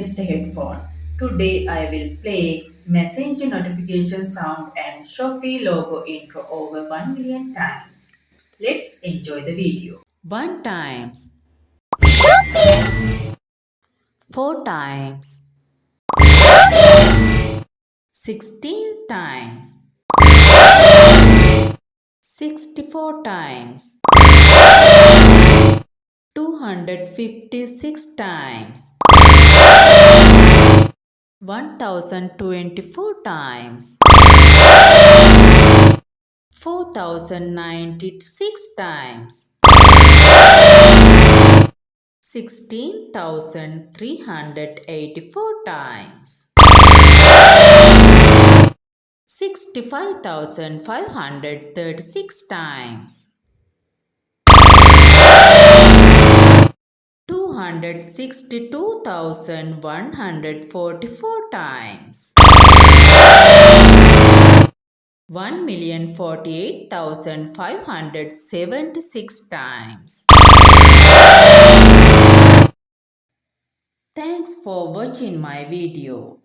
finest headphone. Today I will play messenger notification sound and Shopee logo intro over 1 million times. Let's enjoy the video. 1 times, 4 times, 16 times, 64 times, 256 times, 1024 times, 4096 times, 16384 times, 65536 times, 262,144 times, 1,048,576 times. Thanks for watching my video.